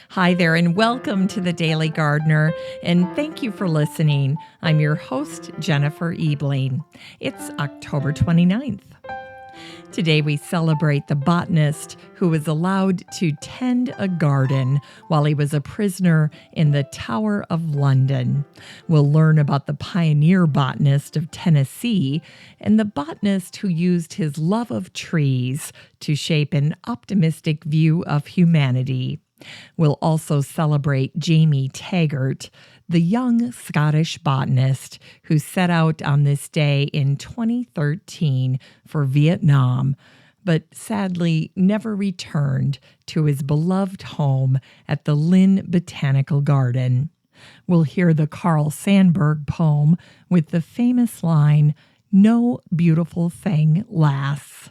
Hi there, and welcome to the Daily Gardener, and thank you for listening. I'm your host, Jennifer Ebling. It's October 29th. Today we celebrate the botanist who was allowed to tend a garden while he was a prisoner in the Tower of London. We'll learn about the pioneer botanist of Tennessee and the botanist who used his love of trees to shape an optimistic view of humanity. We'll also celebrate Jamie Taggert, the young Scottish botanist who set out on this day in 2013 for Vietnam, but sadly never returned to his beloved home at the Linn Botanical Garden. We'll hear the Carl Sandburg poem with the famous line, "No beautiful thing lasts."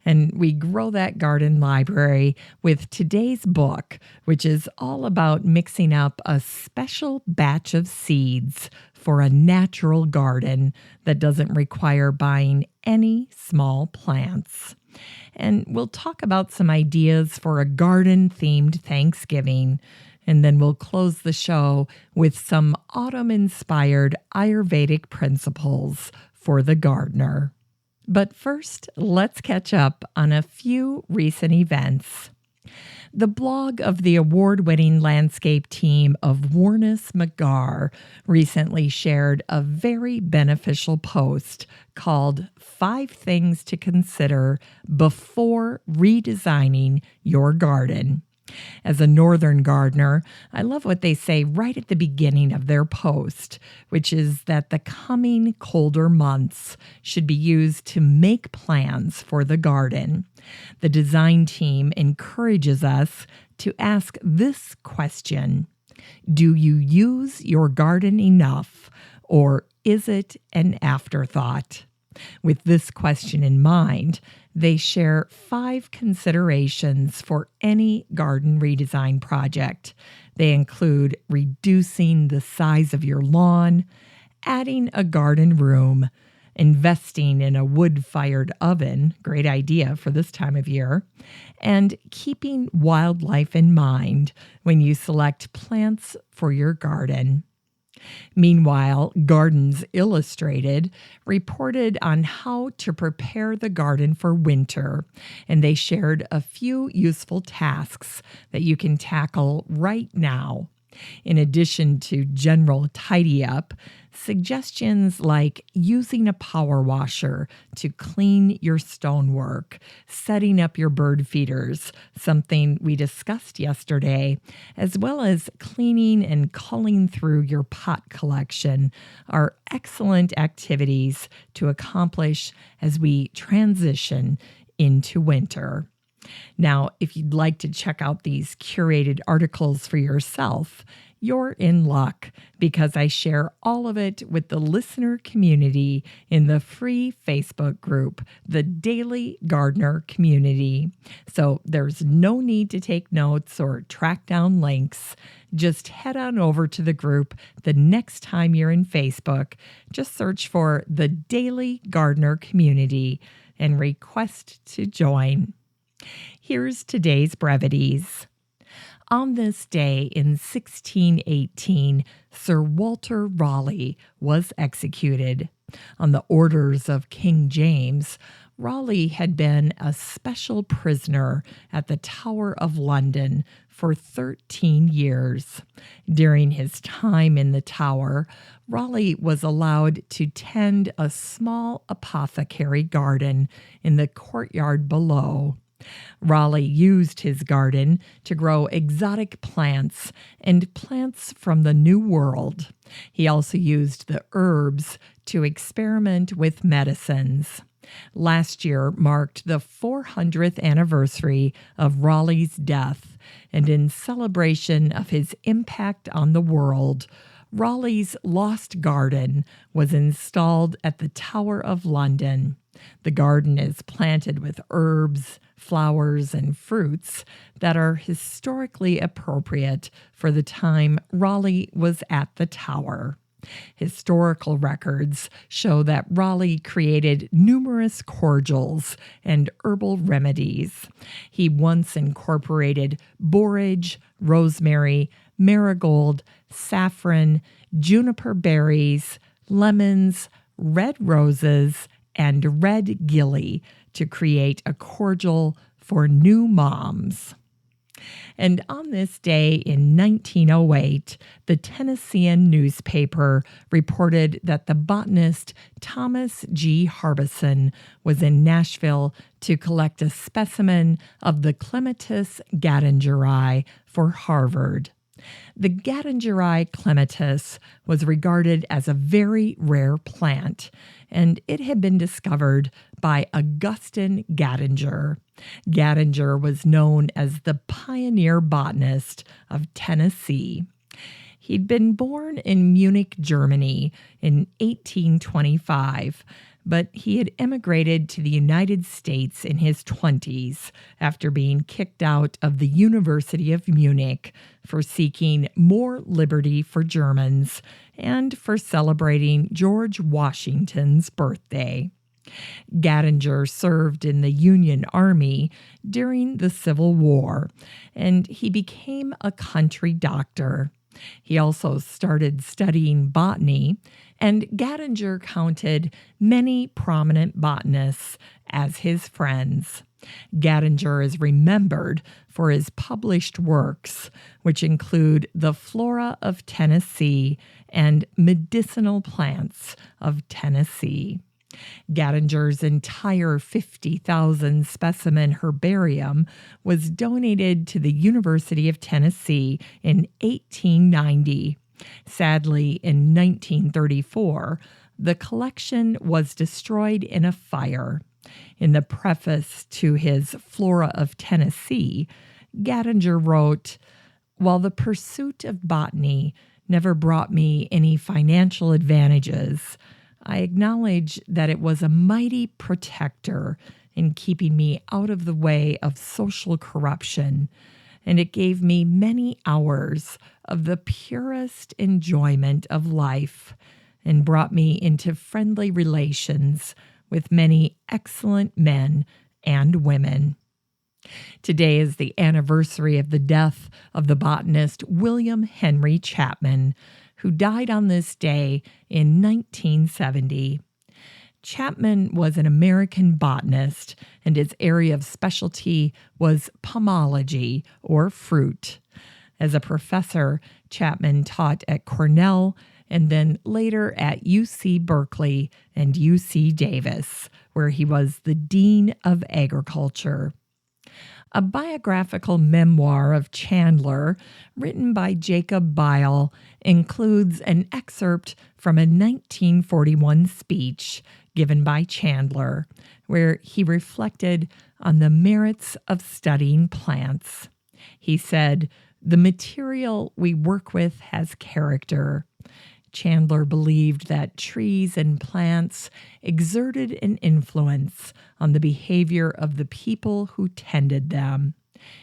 And we grow that garden library with today's book, which is all about mixing up a special batch of seeds for a natural garden that doesn't require buying any small plants. And we'll talk about some ideas for a garden-themed Thanksgiving. And then we'll close the show with some autumn-inspired Ayurvedic principles for the gardener. But first, let's catch up on a few recent events. The blog of the award-winning landscape team of Warnes McGar recently shared a very beneficial post called 5 Things to Consider Before Redesigning Your Garden. As a northern gardener, I love what they say right at the beginning of their post, which is that the coming colder months should be used to make plans for the garden. The design team encourages us to ask this question: do you use your garden enough, or is it an afterthought? With this question in mind, they share 5 considerations for any garden redesign project. They include reducing the size of your lawn, adding a garden room, investing in a wood-fired oven, great idea for this time of year, and keeping wildlife in mind when you select plants for your garden. Meanwhile, Gardens Illustrated reported on how to prepare the garden for winter, and they shared a few useful tasks that you can tackle right now. In addition to general tidy up, suggestions like using a power washer to clean your stonework, setting up your bird feeders, something we discussed yesterday, as well as cleaning and culling through your pot collection are excellent activities to accomplish as we transition into winter. Now, if you'd like to check out these curated articles for yourself, you're in luck because I share all of it with the listener community in the free Facebook group, the Daily Gardener Community. So there's no need to take notes or track down links. Just head on over to the group the next time you're in Facebook. Just search for the Daily Gardener Community and request to join. Here's today's brevities. On this day in 1618, Sir Walter Raleigh was executed. On the orders of King James, Raleigh had been a special prisoner at the Tower of London for 13 years. During his time in the Tower, Raleigh was allowed to tend a small apothecary garden in the courtyard below. Raleigh used his garden to grow exotic plants and plants from the New World. He also used the herbs to experiment with medicines. Last year marked the 400th anniversary of Raleigh's death, and in celebration of his impact on the world, Raleigh's Lost Garden was installed at the Tower of London. The garden is planted with herbs, flowers, and fruits that are historically appropriate for the time Raleigh was at the Tower. Historical records show that Raleigh created numerous cordials and herbal remedies. He once incorporated borage, rosemary, marigold, saffron, juniper berries, lemons, red roses, and red gilly to create a cordial for new moms. And on this day in 1908, the Tennessean newspaper reported that the botanist Thomas G. Harbison was in Nashville to collect a specimen of the Clematis gaddingeri for Harvard. The gaddingeri clematis was regarded as a very rare plant, and it had been discovered by Augustin Gaddinger. Gaddinger was known as the pioneer botanist of Tennessee. He'd been born in Munich, Germany in 1825, but he had emigrated to the United States in his 20s after being kicked out of the University of Munich for seeking more liberty for Germans and for celebrating George Washington's birthday. Gaddinger served in the Union Army during the Civil War, and he became a country doctor. He also started studying botany, and Gaddinger counted many prominent botanists as his friends. Gaddinger is remembered for his published works, which include The Flora of Tennessee and Medicinal Plants of Tennessee. Gaddinger's entire 50,000 specimen herbarium was donated to the University of Tennessee in 1890. Sadly, in 1934, the collection was destroyed in a fire. In the preface to his Flora of Tennessee, Gaddinger wrote, "While the pursuit of botany never brought me any financial advantages, I acknowledge that it was a mighty protector in keeping me out of the way of social corruption, and it gave me many hours of the purest enjoyment of life, and brought me into friendly relations with many excellent men and women." Today is the anniversary of the death of the botanist William Henry Chapman, who died on this day in 1970. Chapman was an American botanist, and his area of specialty was pomology, or fruit. As a professor, Chapman taught at Cornell and then later at UC Berkeley and UC Davis, where he was the Dean of Agriculture. A biographical memoir of Chandler, written by Jacob Bile, includes an excerpt from a 1941 speech given by Chandler, where he reflected on the merits of studying plants. He said, "The material we work with has character." Chandler believed that trees and plants exerted an influence on the behavior of the people who tended them.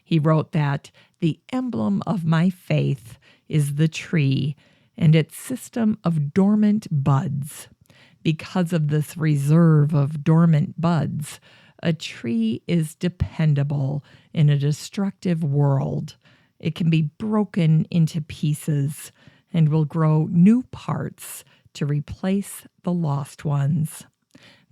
He wrote that the emblem of my faith is the tree and its system of dormant buds. Because of this reserve of dormant buds, a tree is dependable in a destructive world. It can be broken into pieces and will grow new parts to replace the lost ones.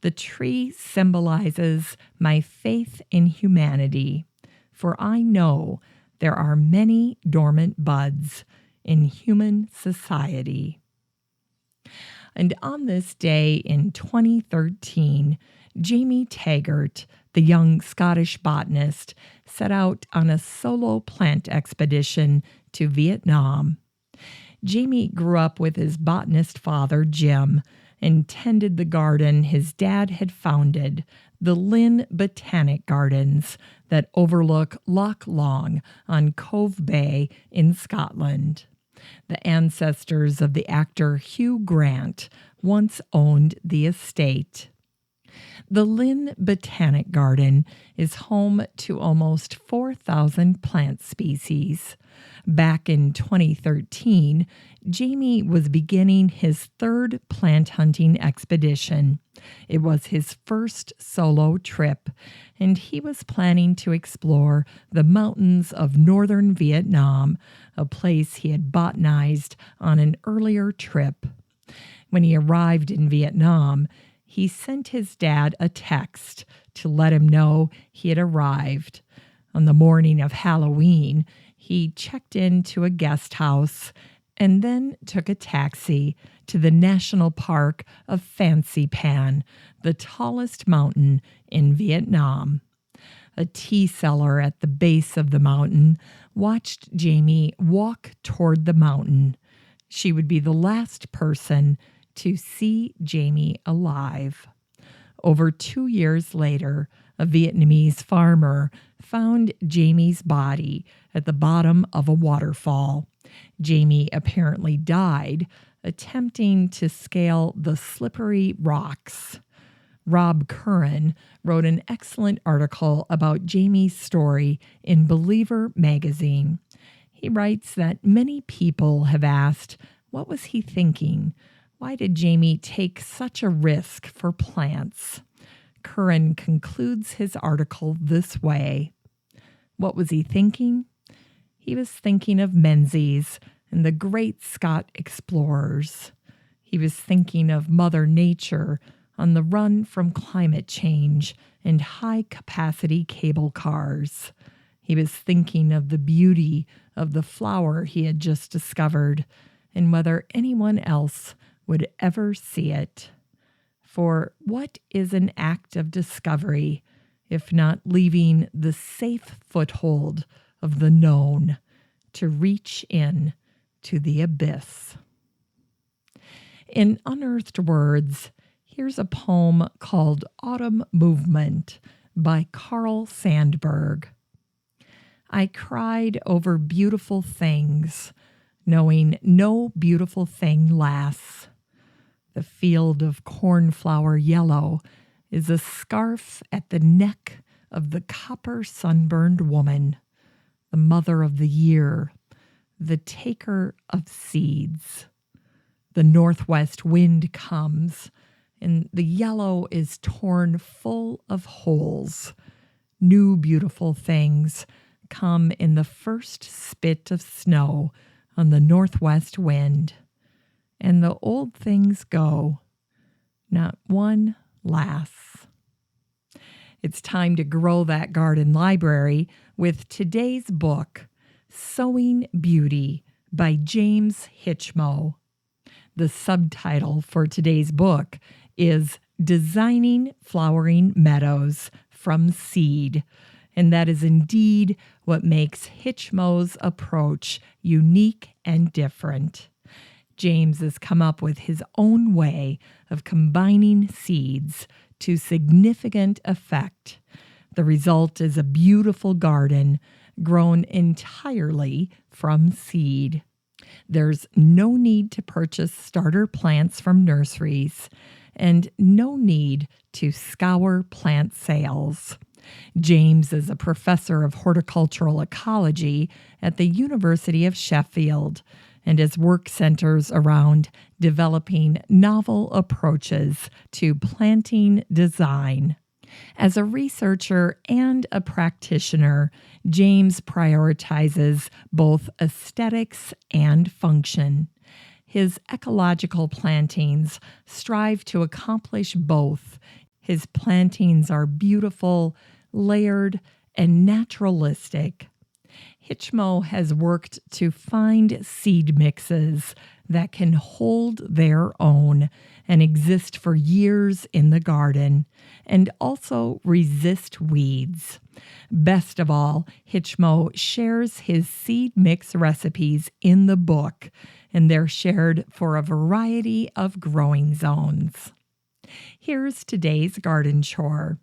The tree symbolizes my faith in humanity, for I know there are many dormant buds in human society. And on this day in 2013, Jamie Taggert, the young Scottish botanist, set out on a solo plant expedition to Vietnam. Jamie grew up with his botanist father, Jim, and tended the garden his dad had founded, the Linn Botanical Gardens that overlook Loch Long on Cove Bay in Scotland. The ancestors of the actor Hugh Grant once owned the estate. The Linn Botanical Garden is home to almost 4,000 plant species. Back in 2013, Jamie was beginning his third plant hunting expedition. It was his first solo trip, and he was planning to explore the mountains of northern Vietnam, a place he had botanized on an earlier trip. When he arrived in Vietnam, he sent his dad a text to let him know he had arrived. On the morning of Halloween, he checked into a guest house and then took a taxi to the national park of Fancy Pan, the tallest mountain in Vietnam. A tea seller at the base of the mountain watched Jamie walk toward the mountain. She would be the last person to see Jamie alive. Over 2 years later, a Vietnamese farmer found Jamie's body at the bottom of a waterfall. Jamie apparently died attempting to scale the slippery rocks. Rob Curran wrote an excellent article about Jamie's story in Believer magazine. He writes that many people have asked, what was he thinking? Why did Jamie take such a risk for plants? Curran concludes his article this way. What was he thinking? He was thinking of Menzies and the great Scott explorers. He was thinking of Mother Nature on the run from climate change and high-capacity cable cars. He was thinking of the beauty of the flower he had just discovered and whether anyone else would ever see it. For what is an act of discovery if not leaving the safe foothold of the known to reach in to the abyss? In Unearthed Words, here's a poem called Autumn Movement by Carl Sandburg. I cried over beautiful things, knowing no beautiful thing lasts. The field of cornflower yellow is a scarf at the neck of the copper sunburned woman, the mother of the year, the taker of seeds. The northwest wind comes, and the yellow is torn full of holes. New beautiful things come in the first spit of snow on the northwest wind, and the old things go. Not one lasts. It's time to grow that garden library with today's book, Sowing Beauty by James Hitchmo. The subtitle for today's book is Designing Flowering Meadows from Seed, and that is indeed what makes Hitchmo's approach unique and different. James has come up with his own way of combining seeds to significant effect. The result is a beautiful garden grown entirely from seed. There's no need to purchase starter plants from nurseries and no need to scour plant sales. James is a professor of horticultural ecology at the University of Sheffield, and his work centers around developing novel approaches to planting design. As a researcher and a practitioner, James prioritizes both aesthetics and function. His ecological plantings strive to accomplish both. His plantings are beautiful, layered, and naturalistic. Hitchmo has worked to find seed mixes that can hold their own and exist for years in the garden, and also resist weeds. Best of all, Hitchmo shares his seed mix recipes in the book, and they're shared for a variety of growing zones. Here's today's garden chore.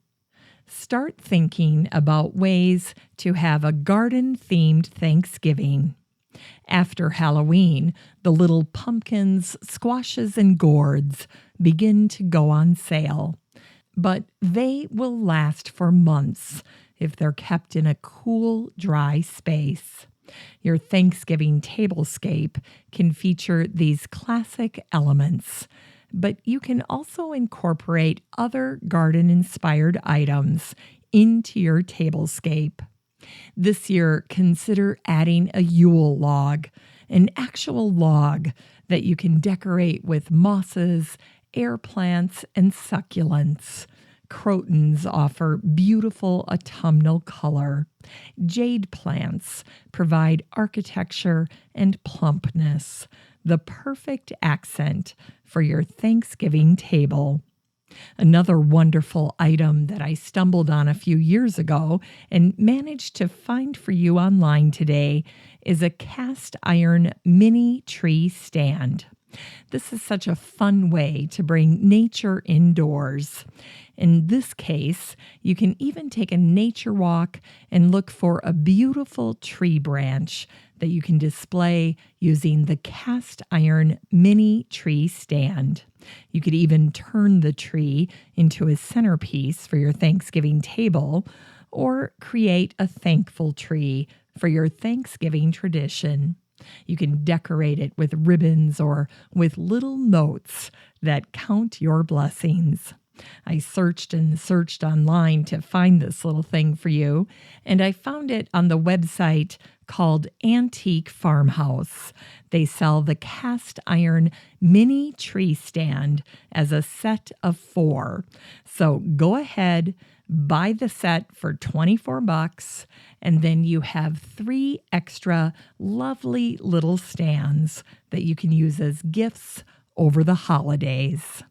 Start thinking about ways to have a garden-themed Thanksgiving. After Halloween, the little pumpkins, squashes, and gourds begin to go on sale. But they will last for months if they're kept in a cool, dry space. Your Thanksgiving tablescape can feature these classic elements, but you can also incorporate other garden-inspired items into your tablescape. This year, consider adding a Yule log, an actual log that you can decorate with mosses, air plants, and succulents. Crotons offer beautiful autumnal color. Jade plants provide architecture and plumpness, the perfect accent for your Thanksgiving table. Another wonderful item that I stumbled on a few years ago and managed to find for you online today is a cast iron mini tree stand. This is such a fun way to bring nature indoors. In this case, you can even take a nature walk and look for a beautiful tree branch that you can display using the cast iron mini tree stand. You could even turn the tree into a centerpiece for your Thanksgiving table or create a thankful tree for your Thanksgiving tradition. You can decorate it with ribbons or with little notes that count your blessings. I searched and searched online to find this little thing for you, and I found it on the website called Antique Farmhouse. They sell the cast iron mini tree stand as a set of 4. So go ahead, buy the set for $24, and then you have 3 extra lovely little stands that you can use as gifts over the holidays.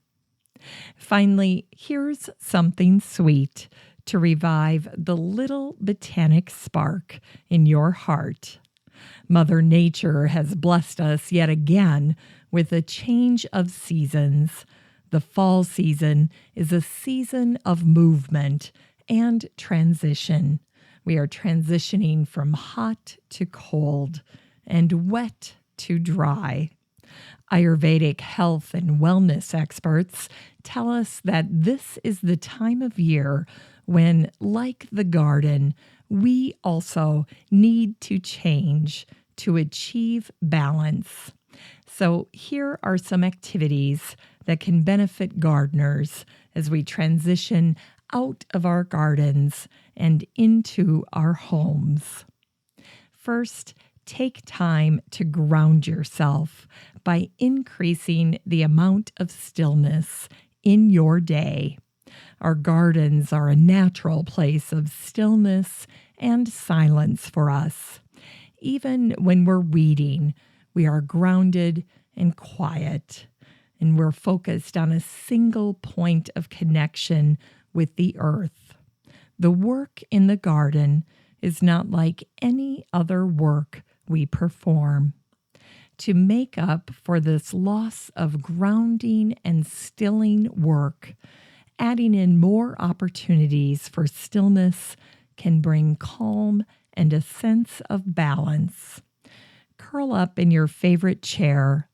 Finally, here's something sweet to revive the little botanic spark in your heart. Mother Nature has blessed us yet again with a change of seasons. The fall season is a season of movement and transition. We are transitioning from hot to cold and wet to dry. Ayurvedic health and wellness experts tell us that this is the time of year when, like the garden, we also need to change to achieve balance. So here are some activities that can benefit gardeners as we transition out of our gardens and into our homes. First, take time to ground yourself by increasing the amount of stillness in your day. Our gardens are a natural place of stillness and silence for us. Even when we're weeding, we are grounded and quiet, and we're focused on a single point of connection with the earth. The work in the garden is not like any other work we perform. To make up for this loss of grounding and stilling work, adding in more opportunities for stillness can bring calm and a sense of balance. Curl up in your favorite chair,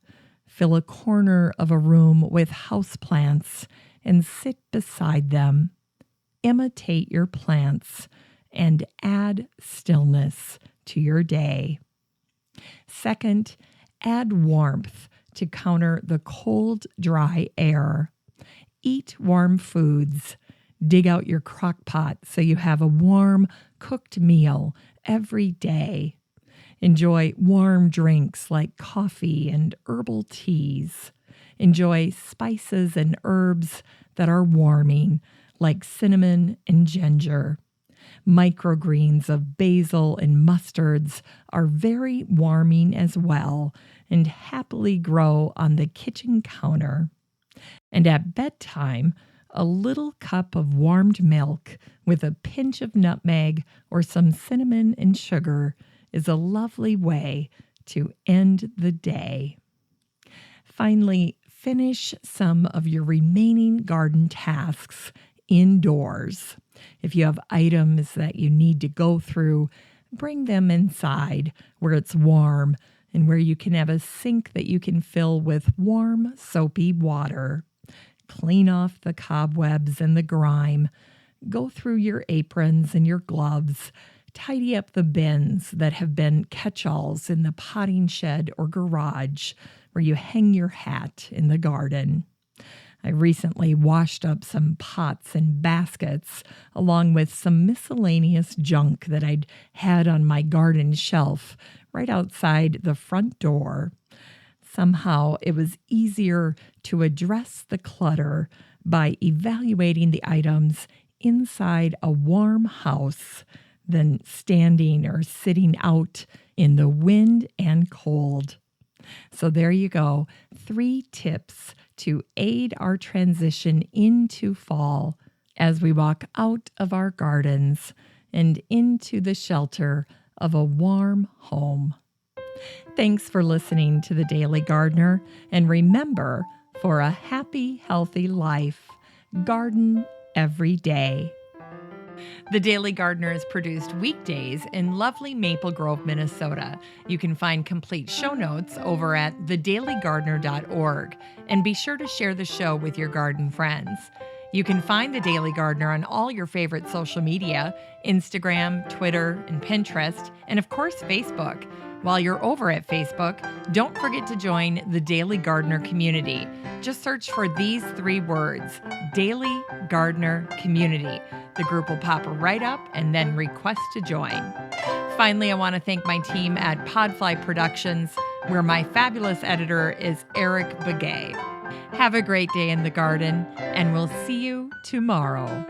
fill a corner of a room with houseplants, and sit beside them. Imitate your plants and add stillness to your day. Second, add warmth to counter the cold, dry air. Eat warm foods. Dig out your crock pot so you have a warm, cooked meal every day. Enjoy warm drinks like coffee and herbal teas. Enjoy spices and herbs that are warming, like cinnamon and ginger. Microgreens of basil and mustards are very warming as well and happily grow on the kitchen counter. And at bedtime, a little cup of warmed milk with a pinch of nutmeg or some cinnamon and sugar is a lovely way to end the day. Finally, finish some of your remaining garden tasks indoors. If you have items that you need to go through, bring them inside where it's warm and where you can have a sink that you can fill with warm, soapy water. Clean off the cobwebs and the grime. Go through your aprons and your gloves Tidy up the bins that have been catch-alls in the potting shed or garage where you hang your hat in the garden. I recently washed up some pots and baskets along with some miscellaneous junk that I'd had on my garden shelf right outside the front door. Somehow it was easier to address the clutter by evaluating the items inside a warm house than standing or sitting out in the wind and cold. So there you go, 3 tips to aid our transition into fall as we walk out of our gardens and into the shelter of a warm home. Thanks for listening to The Daily Gardener, and remember, for a happy, healthy life, garden every day. The Daily Gardener is produced weekdays in lovely Maple Grove, Minnesota. You can find complete show notes over at thedailygardener.org, and be sure to share the show with your garden friends. You can find The Daily Gardener on all your favorite social media, Instagram, Twitter, and Pinterest, and of course, Facebook. While you're over at Facebook, don't forget to join the Daily Gardener community. Just search for these 3 words, Daily Gardener Community. The group will pop right up, and then request to join. Finally, I want to thank my team at Podfly Productions, where my fabulous editor is Eric Begay. Have a great day in the garden, and we'll see you tomorrow.